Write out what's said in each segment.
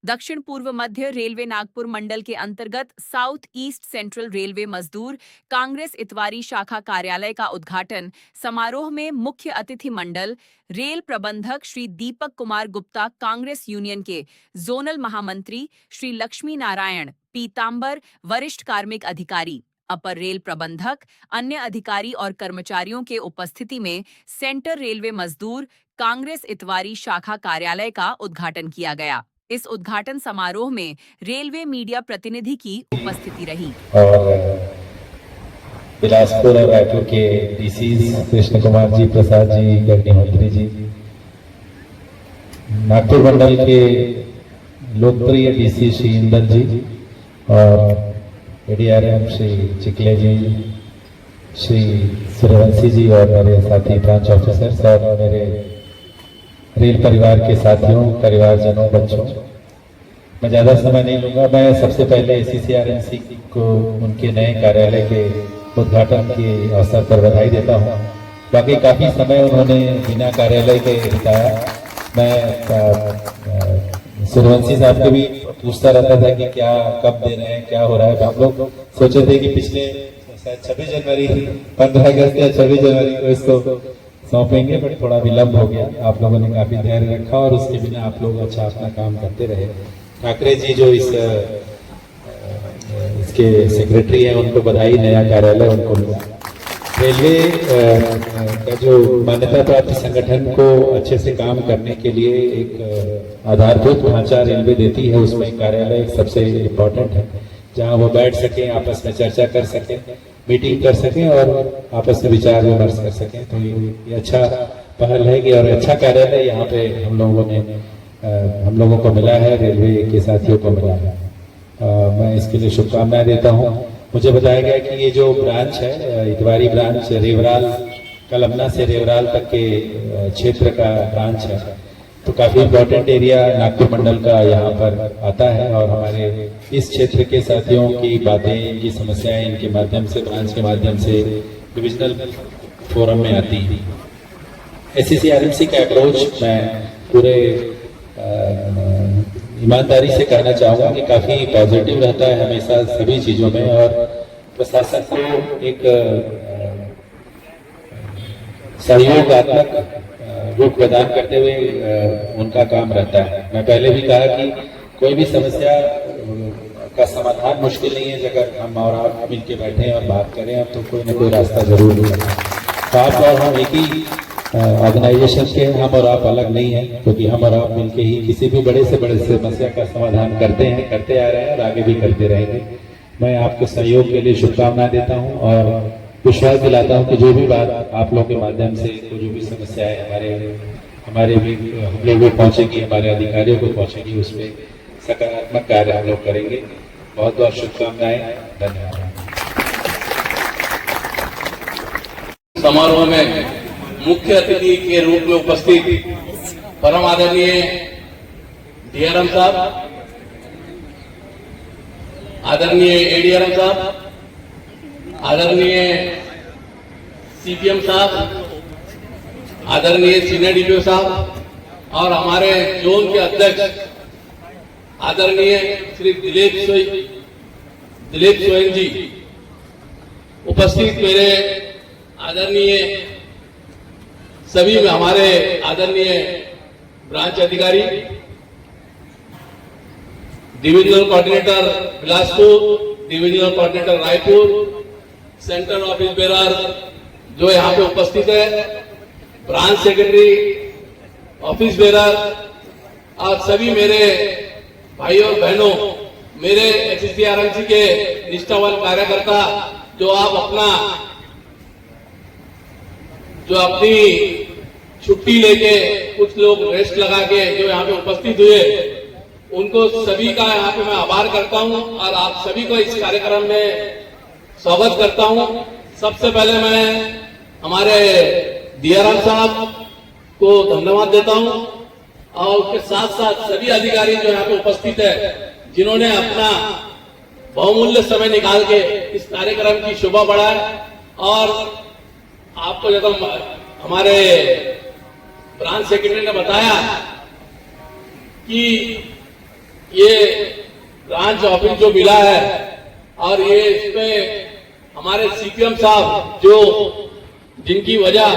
दक्षिण पूर्व मध्य रेलवे नागपुर मंडल के अंतर्गत साउथ ईस्ट सेंट्रल रेलवे मजदूर कांग्रेस इतवारी शाखा कार्यालय का उद्घाटन समारोह में मुख्य अतिथि मंडल रेल प्रबंधक श्री दीपक कुमार गुप्ता, कांग्रेस यूनियन के जोनल महामंत्री श्री लक्ष्मी नारायण पीतांबर, वरिष्ठ कार्मिक अधिकारी, अपर रेल प्रबंधक, अन्य अधिकारी और कर्मचारियों के उपस्थिति में सेंटर रेलवे मजदूर कांग्रेस इतवारी शाखा कार्यालय का उद्घाटन किया गया। इस उद्घाटन समारोह में रेलवे मीडिया प्रतिनिधि की उपस्थिति रही और बिलासपुर और रायपुर के डीसी कृष्ण कुमार जी, प्रसाद जी, अग्निहोत्री जी, नागपुर मंडल के लोकप्रिय डीसी श्री इंदर जी और एडीआरएम श्री चिकले जी, श्री सूर्यवंशी जी और मेरे साथी ब्रांच ऑफिसर्स और मेरे रेल परिवार के साथियों, परिवारजनों, बच्चों, मैं ज़्यादा समय नहीं लूँगा। मैं सबसे पहले ACCRMC को उनके नए कार्यालय के उद्घाटन के अवसर पर बधाई देता हूँ। बाकी काफ़ी समय उन्होंने बिना कार्यालय के बिताया। मैं सूर्यवंशी साहब को भी पूछता रहता था कि क्या कब दे रहे हैं, क्या हो रहा है। हम लोग सोचे थे कि पिछले शायद 26 जनवरी, 15 अगस्त या 26 जनवरी को इसको सौंपेंगे, बट थोड़ा विलम्ब हो गया। आप लोगों ने काफी धैर्य रखा और उसके बिना आप लोग अच्छा अपना काम करते रहे। ठाकरे जी जो इसके सेक्रेटरी हैं, उनको बधाई, नया कार्यालय उनको मिला। रेलवे का जो मान्यता प्राप्त संगठन को अच्छे से काम करने के लिए एक आधारभूत ढांचा रेलवे देती है, उसमें कार्यालय सबसे इम्पोर्टेंट है, जहां वो बैठ सके, आपस में चर्चा कर सके, मीटिंग कर सकें और आपस में विचार विमर्श कर सकें। तो ये अच्छा पहल है कि और अच्छा कार्यालय यहाँ पे हम लोगों को मिला है, रेलवे के साथियों को मिला है। मैं इसके लिए शुभकामनाएं देता हूँ। मुझे बताया गया कि ये जो ब्रांच है, इतवारी ब्रांच, रेवराल, कलमना से रेवराल तक के क्षेत्र का ब्रांच है, तो काफी इम्पोर्टेंट एरिया नागपुर मंडल का यहाँ पर आता है और हमारे इस क्षेत्र के साथियों की बातें, इनकी समस्याएं इनके माध्यम से, ब्रांच के माध्यम से डिविजनल फोरम में आती है। ACCRMC का अप्रोच मैं पूरे ईमानदारी से कहना चाहूँगा कि काफी पॉजिटिव रहता है हमेशा सभी चीजों में, और प्रशासन को एक सहयोगात्मक रूप प्रदान करते हुए उनका काम रहता है। मैं पहले भी कहा कि कोई भी समस्या का समाधान मुश्किल नहीं है, अगर हम और आप मिलके बैठे और बात करें तो कोई ना कोई रास्ता जरूर मिलेगा। तो आप और हम एक ही ऑर्गेनाइजेशन के, हम और आप अलग नहीं हैं, क्योंकि हम और आप मिलके ही किसी भी बड़े से बड़े समस्या का समाधान करते हैं, करते आ रहे हैं और आगे भी करते रहेंगे। मैं आपको सहयोग के लिए शुभकामनाएं देता हूँ और विश्वास दिलाता हूं कि जो भी बात आप लोगों के माध्यम से, जो भी समस्याएं हमारे भी हम लोग को पहुंचेगी, हमारे अधिकारियों को पहुंचेगी, उसमें सकारात्मक कार्य हम लोग करेंगे। बहुत बहुत शुभकामनाएं, धन्यवाद। समारोह में मुख्य अतिथि के रूप में उपस्थित परम आदरणीय DRM साहब, आदरणीय ADRM साहब, आदरणीय CPM साहब, आदरणीय सीनियर DPO साहब और हमारे जोन के अध्यक्ष आदरणीय श्री दिलीप सोयन जी, उपस्थित मेरे आदरणीय सभी हमारे आदरणीय ब्रांच अधिकारी, divisional coordinator Bilaspur, divisional coordinator Raipur, central office bearer जो यहाँ पे उपस्थित है, ब्रांच सेक्रेटरी, ऑफिस बेरर और सभी मेरे भाइयों और बहनों, मेरे ACCRMC के निष्ठावान कार्यकर्ता, जो अपनी छुट्टी लेके, कुछ लोग रेस्ट लगा के जो यहाँ पे उपस्थित हुए, उनको सभी का यहाँ पे मैं आभार करता हूँ और आप सभी को इस कार्यक्रम में स्वागत करता हूं। सबसे पहले मैं हमारे DRM साहब को धन्यवाद देता हूं और उसके साथ साथ सभी अधिकारी जो यहाँ पे उपस्थित है, जिन्होंने अपना बहुमूल्य समय निकाल के इस कार्यक्रम की शोभा बढ़ाए। और आपको जब हमारे ब्रांच सेक्रेटरी ने बताया कि ये ब्रांच ऑफिस जो मिला है, और ये इसमें हमारे सीपीएम साहब जो जिनकी वजह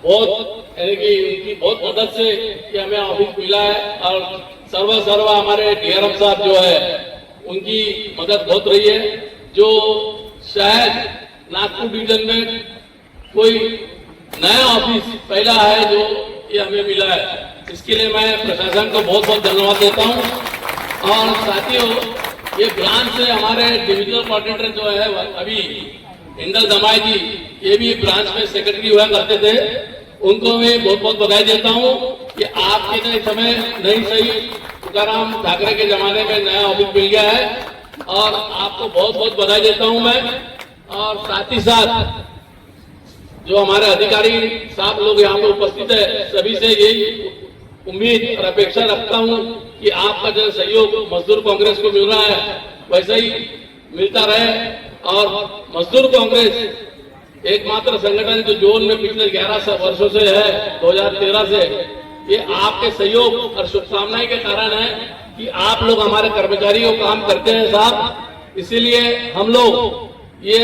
बहुत यानी कि उनकी बहुत मदद से ये हमें ऑफिस मिला है, और सर्वा हमारे डीआरएम साहब जो है उनकी मदद बहुत रही है, जो शायद नागपुर डिवीजन में कोई नया ऑफिस पहला है जो ये हमें मिला है। इसके लिए मैं प्रशासन को बहुत बहुत धन्यवाद देता हूँ। और साथियों, ये ब्रांच से हमारे डिविजनल कोऑर्डिनेटर जो है अभी इंदल दमाई जी, ये भी ब्रांच में सेक्रेटरी हुआ करते थे, उनको मैं बहुत बहुत बधाई देता हूँ कि आपके नए समय नहीं सही तुकाराम ठाकरे के जमाने में नया ऑफिस मिल गया है, और आपको बहुत बहुत बधाई देता हूँ मैं। और साथ ही साथ जो हमारे अधिकारी साहब लोग यहाँ पे उपस्थित है, सभी से यही उम्मीद और अपेक्षा रखता हूँ कि आपका जो सहयोग मजदूर कांग्रेस को मिल रहा है वैसे ही मिलता रहे। और मजदूर कांग्रेस एकमात्र संगठन जो जोन में पिछले 11 वर्षों से है, 2013 से, ये आपके सहयोग और शुभकामनाएं के कारण है कि आप लोग हमारे कर्मचारियों को काम करते हैं साहब, इसीलिए हम लोग ये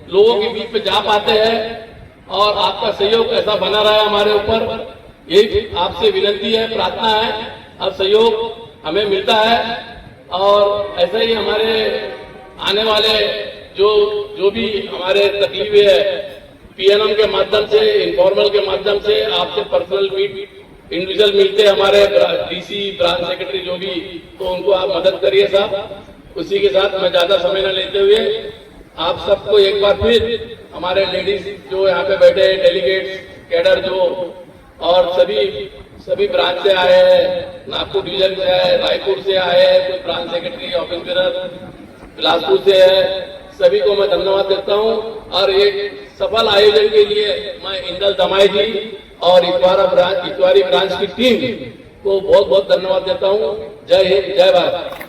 लोगों के बीच में जा पाते हैं, और आपका सहयोग ऐसा बना रहा है हमारे ऊपर, यही आपसे विनती है, प्रार्थना है, अब सहयोग हमें मिलता है। और ऐसे ही हमारे आने वाले जो भी हमारे तकलीफें है, पीएनएम के माध्यम से, इनफॉर्मल के माध्यम से आपसे पर्सनल मीट इंडिविजुअल मिलते हैं हमारे डीसी ब्रांच सेक्रेटरी जो भी, तो उनको आप मदद करिए साहब। उसी के साथ मैं ज्यादा समय न लेते हुए आप सबको एक बार फिर हमारे लेडीज जो यहाँ पे बैठे हैं, डेलीगेट्स, कैडर जो, और सभी ब्रांच से आए हैं, नागपुर डिवीजन से आए, रायपुर से आए हैं, कोई branch secretary, office bearer Bilaspur से है, सभी को मैं धन्यवाद देता हूँ। और एक सफल आयोजन के लिए मैं इंदल दमाई जी और इतवारी ब्रांच की टीम को बहुत बहुत धन्यवाद देता हूँ। जय हिंद, जय भारत।